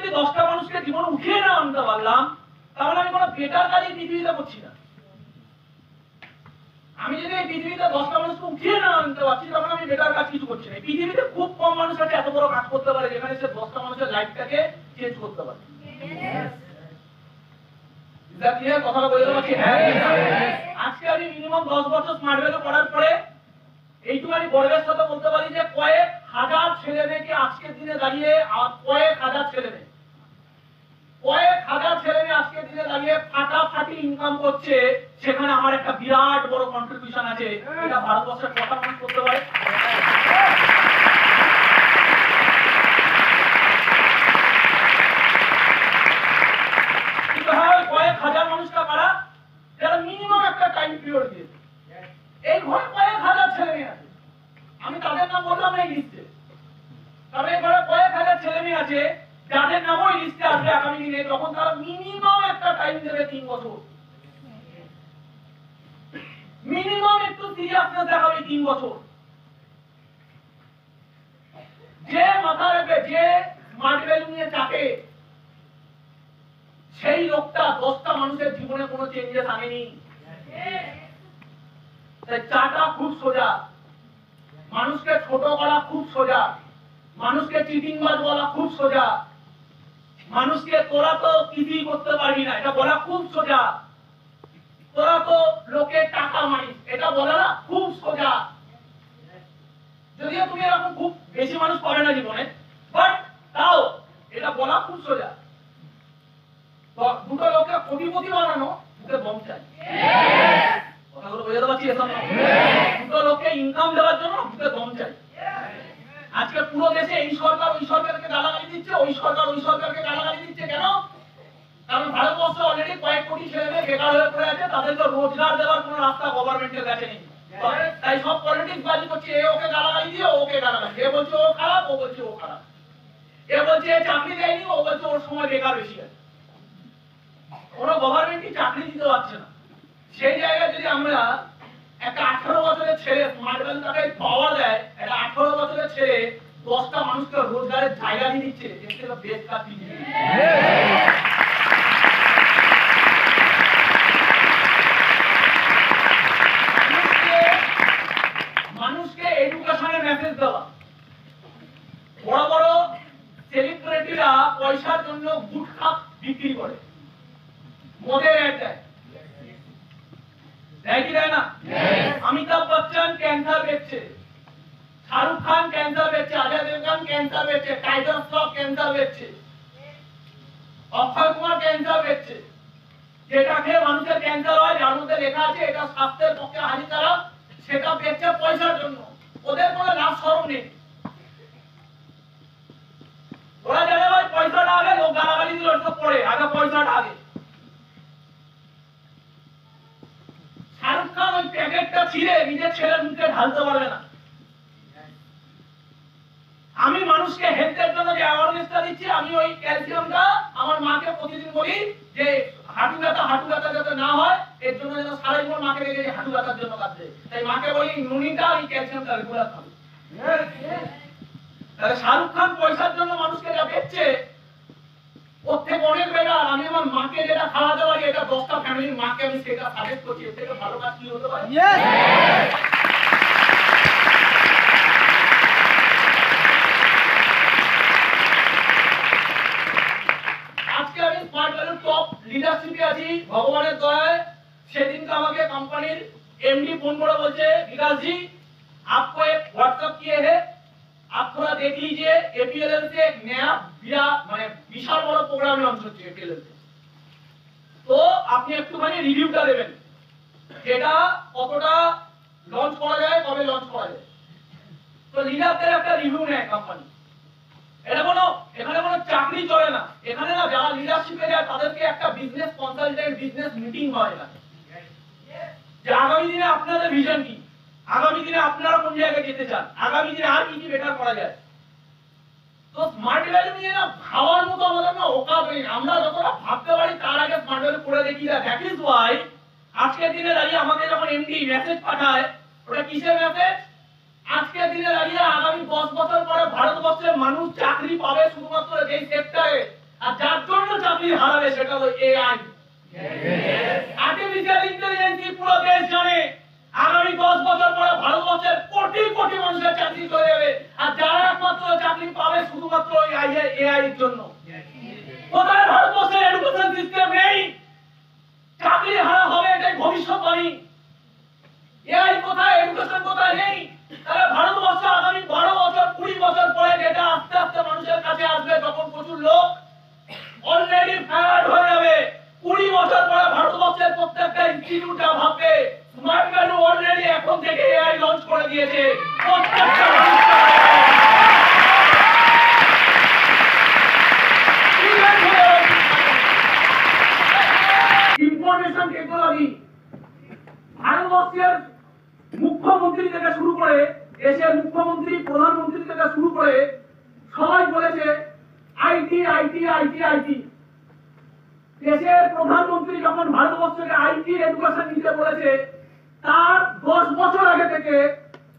যদি 10টা মানুষকে জীবনে উঠিয়ে না আনতে পারলাম, তাহলে আমি কোনো বেটার কাজই পৃথিবীতে করছি না। আমি যদি এই পৃথিবীতে 10টা মানুষকে উঠিয়ে না আনতে পারছি, তাহলে আমি বেটার কাজ কিছু করছি না। পৃথিবীতে খুব কম মানুষ আছে এত বড় কাজ করতে পারে যেখানে সে 10টা মানুষের লাইফটাকে চেঞ্জ করতে পারে। কথাটা বলতে পারছি? হ্যাঁ। আজকে আমি মিনিমাম 10 বছর স্মার্ট ভ্যালু করার পরে এইটুখানি গর্বের সাথে বলতে পারি যে কয়েক হাজার ছেলে মেয়েকে আজকের দিনে দাঁড়িয়ে কয়েক হাজার ছেলে মেয়ে আজকের দিনে দাঁড়িয়ে ফাটাফাটি ইনকাম করছে। সেখানে আমার একটা বিরাট বড় কন্ট্রিবিউশন আছে। এটা ভারতবর্ষের কটা মানুষ করতে পারে? কয়েক হাজার মানুষটা কারা? যারা মিনিমাম একটা টাইম পিরিয়ড দিয়েছে। এই ঘরে কয়েক হাজার ছেলে মেয়ে আছে, আমি তাদের নাম বললাম না এই লিস্টে। তবে এই ঘরে কয়েক হাজার ছেলে মেয়ে আছে যাদের নাম ওই লিস্টে আসবে আগামী দিনে, যখন তারা মিনিমাম একটা টাইম দেবে 3 বছর। মিনিমাম একটু সিরিয়াসনেস দেখাবে 3 বছর। যে মাথা রাখবে, যে স্মার্ট ভ্যালু নিয়ে চাপে, সেই লোকটা 10টা মানুষের জীবনে কোনো চেঞ্জেস আনেনি। তাই চাটা খুব সোজা, মানুষকে ছোট করা খুব সোজা, মানুষকে চিটিংবাজ বলা খুব সোজা, মানুষকে তোরা তো কিছুই করতে পারবি না এটা বলা খুব সোজা, তোরা তো লোকে টাকা মারিস এটা বলা না খুব সোজা। যদিও তুমি এরকম খুব বেশি মানুষ করে না জীবনে, বাট তাও এটা বলা খুব সোজা। দুটো লোককে কোটিপতি বানানো মুখে দম চাই। কথাগুলো বোঝাতে পারছি? দুটো লোককে ইনকাম দেওয়ার জন্য মুখে দম চাই। আজকে পুরো দেশে এই সরকার ওই সরকারকে গালাগালি দিচ্ছে, ওই সরকার ওই সরকারকে গালাগালি দিচ্ছে। কেন? কারণ ভারতবর্ষে অলরেডি কয়েক কোটি ছেলে মেয়ে বেকার হয়ে পড়ে আছে, তাদেরকে রোজগার দেওয়ার কোনো রাস্তা গভর্নমেন্টের কাছে নেই। তাই সব পলিটিক্স বাজি করছে, এ ওকে গালাগালি দিয়ে ওকে গালাগালি, এ বলছে ও খারাপ, ও বলছে ও খারাপ, এ বলছে চাকরি দেয়নি, ও বলছে ওর সময় বেকার বেশি আছে। কোনো গভর্নমেন্টই চাকরি দিতে পারছে না। সেই জায়গায় যদি আমরা একটা 18 বছরের ছেলে স্মার্ট ভ্যালু টাকায় পাওয়া যায়, একটা 18 বছরের ছেলে 10টা মানুষকে রোজগারের জায়গা দিয়ে দিচ্ছে, এর থেকে বেশ কাজ কি? মানুষকে এডুকেশনের মেসেজ দেওয়া। বড় বড় সেলিব্রিটিরা পয়সার জন্য গুটখা বিক্রি করে, মদের অ্যাড দেয়, দেয় না? অমিতাভ বচ্চন ক্যান্সার বেচছে, শাহরুখ খান ক্যান্সার বেচছে, অজয় দেবগন ক্যান্সার বেচছে, টাইগার শ্রফ ক্যান্সার বেচছে, অক্ষয় কুমার ক্যান্সার বেচছে। যেটা খেয়ে মানুষের ক্যান্সার হয়, যার মধ্যে লেখা আছে এটা স্বাস্থ্যের পক্ষে হানিকারক, সেটা বেচছে পয়সার জন্য। ওদের কোনো লাভ শরম নেই। ওরা জানে ভাই পয়সাটা আগে, লোক গালাগালি দিল ওটা পরে, আগে পয়সাটা আগে। শাহরুখ খান ওই প্যাকেটটা ছিঁড়ে নিজের ছেলের মুখে ঢালতে পারবে না। আমি মানুষকে হেলথের জন্য যে অ্যাওয়ারনেসটা দিচ্ছি, আমি ওই ক্যালসিয়ামটা আমার মাকে প্রতিদিন বলি যে হাঁটু ব্যথা যাতে না হয়, এর জন্য যেন সারা জীবন মাকে রেখে হাঁটু ব্যথার জন্য কাঁদছে। তাই মাকে বলি নুনিটা ওই ক্যালসিয়ামটা রেগুলার খাবে। তাহলে শাহরুখ খান পয়সার জন্য মানুষকে যা বেচছে, ওর থেকে অনেক বেটার আমি আমার মাকে যেটা খাওয়াতে পারি, এটা 10টা ফ্যামিলির মাকে আমি সেটা সাজেস্ট করছি। এর থেকে ভালো কাজ কি হতে পারে? আজকে আমি স্মার্ট ভ্যালুর টপ লিডারশিপে আছি ভগবানের দয়ায়। সেদিনকে আমাকে কোম্পানির एमडी फोन করে বলছে, विकास जी आपको एक व्हाट्सएप किए हैं, आप थोड़ा देख लीजिए, एपीएलएल से एक नया বিশাল বড় প্রোগ্রাম লঞ্চ হচ্ছে এপীএলএল से, তো আপনি একটুখানি রিভিউটা দেবেন, এটা কতটা লঞ্চ করা যায়, কবে লঞ্চ করা যায়। তো লিডারদের একটা রিভিউ নেয় কোম্পানি। এখানে কোনো চাকরি চলে না, এখানে না যারা লিডারশিপে যায় তাদেরকে একটা বিজনেস কনসালটেন্ট, বিজনেস মিটিং হয় এখানে, যে আগামী দিনে আপনাদের ভিশন কি, আগামী দিনে আপনারা কোন জায়গায় যেতে চান, আগামী দিনে আর কি কি বেটার করা যায়। তো স্মার্ট ভ্যালু নিয়ে না ভাবার মতো আমাদের না ওকাত নেই। আমরা যতটা ভাবতে পারি তার আগে স্মার্ট ভ্যালু করে দেখি না। দ্যাট ইজ ওয়াই আজকের দিনে দাঁড়িয়ে আমাকে যখন এমডি মেসেজ পাঠায়, ওটা কিসের মেসেজ? আজকের দিনে দাঁড়িয়ে আগামী 10 বছর পরে ভারতবর্ষের মানুষ চাকরি পাবে শুধুমাত্র যেই সেক্টরে, করে, সেটা হলো এআই। আর্টিফিশিয়াল ইন্টেলিজেন্স পুরো দেশ জানে আগামী 10 বছর পরে ভারতবর্ষের কোটি কোটি মানুষের চাকরি চলে যাবে, আর যারা একমাত্র চাকরি পাবে শুধুমাত্র এআই এর জন্য। কোথায় ভারতবর্ষের এডুকেশন সিস্টেম নেই, চাকরি হারা হবে, এটাই ভবিষ্যৎবাণী। এআই কোথায়, এডুকেশন কোথায় নেই, তাহলে ভারতবর্ষ আগামী 12 বছর 20 বছর পরে যেটা আস্তে আস্তে মানুষের কাছে আসবে, যখন প্রচুর লোক অলরেডি ফায়ার হয়ে যাবে। 20 বছর পরে ভারতবর্ষের প্রত্যেকটা ইনস্টিটিউট যা ভাববে স্মার্ট ভ্যালু অলরেডি এখন থেকে এআই লঞ্চ করে দিয়েছে। প্রত্যেকটা ইনফরমেশন টেকনোলজি ভারতবর্ষের মুখ্যমন্ত্রী থেকে শুরু করে, দেশের মুখ্যমন্ত্রী, প্রধানমন্ত্রী থেকে শুরু করে সবাই বলেছে আইটি আইটি আইটি আইটি। দেশের প্রধানমন্ত্রী যখন ভারতবর্ষকে আইটি এডুকেশন নিতে বলেছে, তার 10 বছর আগে থেকে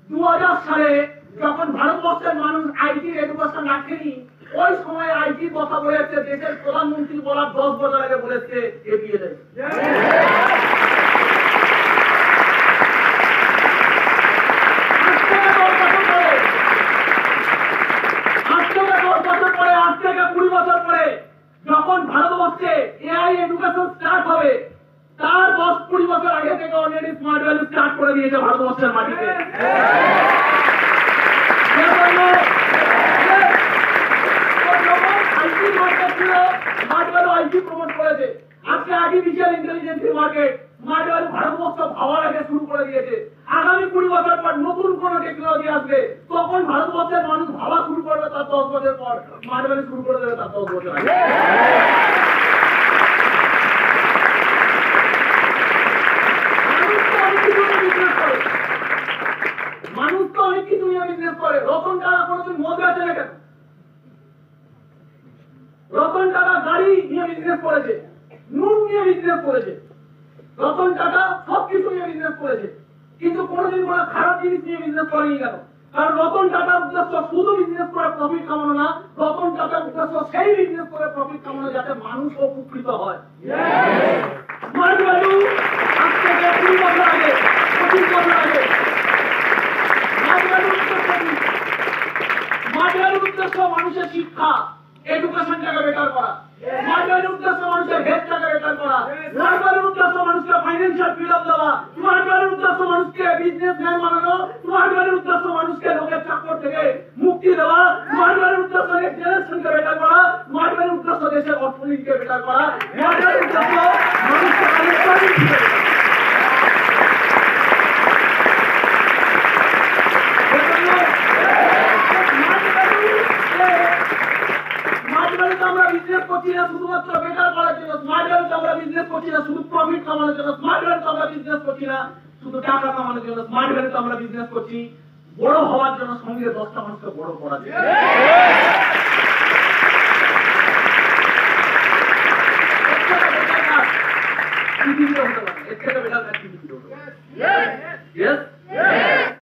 2000 সালে যখন ভারতবর্ষের মানুষ আইটি এডুকেশন রাখেনি, ওই সময় আইটি কথা বলেছে দেশের প্রধানমন্ত্রী বলার 10 বছর আগে বলেছে এপিএল। যখন ভারতবর্ষে এআই এডুকেশন স্টার্ট হবে, তার 10-20 বছর আগে থেকে অলরেডি স্মার্ট ভ্যালু স্টার্ট করে দিয়েছে ভারতবর্ষের মাটিতে। আইটি মার্কেট ছিল, স্মার্ট ভ্যালু আইটি প্রমোট করেছে। আজকে artificial intelligence market, smart value Bharatvarsha ভাবার আগে শুরু করে দিয়েছে। আগামী 20 বছর পর নতুন কোন টেকনোলজি আসবে, তখন ভারতবর্ষের মানুষ ভাবা শুরু করবে তার 10 বছর পর, স্মার্ট ভ্যালু শুরু করে দেবে তার 10 বছর আগে। মানুষ তো অনেক কিছু নিয়ে বিজনেস করে। রতন টাটা কোনোদিন মদ বেচে না কেন? রতন টাটা গাড়ি নিয়ে বিজনেস করেছে, নুন নিয়ে বিজনেস করেছে, রতন টাটা সবকিছু নিয়ে বিজনেস করেছে, কিন্তু কোনোদিন কোনো খারাপ জিনিস নিয়ে বিজনেস করেনি কেন? কারণ রতন টাটার উদ্দেশ্য শুধু বিজনেস করে প্রফিট কামানো না, রতন টাটার উদ্দেশ্য সেই বিজনেস করে প্রফিট কামানো যাতে মানুষ উপকৃত হয়। স্মার্ট ভ্যালু আজ থেকে 20 বছর আগে, 25 বছর আগে স্মার্ট ভ্যালুর উদ্দেশ্য মানুষের শিক্ষা, এডুকেশনটাকে বেটার করা। স্মার্ট ভ্যালুর উদ্দেশ্য মানুষের হেলথটাকে বেটার করা। স্মার্ট ভ্যালুর উদ্দেশ্য মানুষকে ফাইন্যান্সিয়াল ফ্রিডম দেওয়া। স্মার্ট ভ্যালুর উদ্দেশ্য মানুষকে বিজনেসম্যান বানানো। স্মার্ট ভ্যালুর উদ্দেশ্য মানুষকে লোকের চাকর থেকে মুক্তি দেওয়া। স্মার্ট ভ্যালুর উদ্দেশ্য নেক্সট জেনারেশনকে বেটার করা। স্মার্ট ভ্যালুর উদ্দেশ্য দেশের অর্থনীতিকে বেটার করা। স্মার্ট ভ্যালুর উদ্দেশ্য মানুষকে কালেক্ট আমরা বিজনেস করছি না শুধুমাত্র বেটার করার জন্য, স্মার্ট ভ্যালু আমরা বিজনেস করছি না শুধু প্রফিট কামানোর জন্য, স্মার্ট ভ্যালু আমরা বিজনেস করছি না শুধু টাকা কামানোর জন্য, স্মার্ট ভ্যালু আমরা বিজনেস করছি বড় হওয়ার জন্য, সঙ্গে 10টা মানুষকে বড় করার জন্য।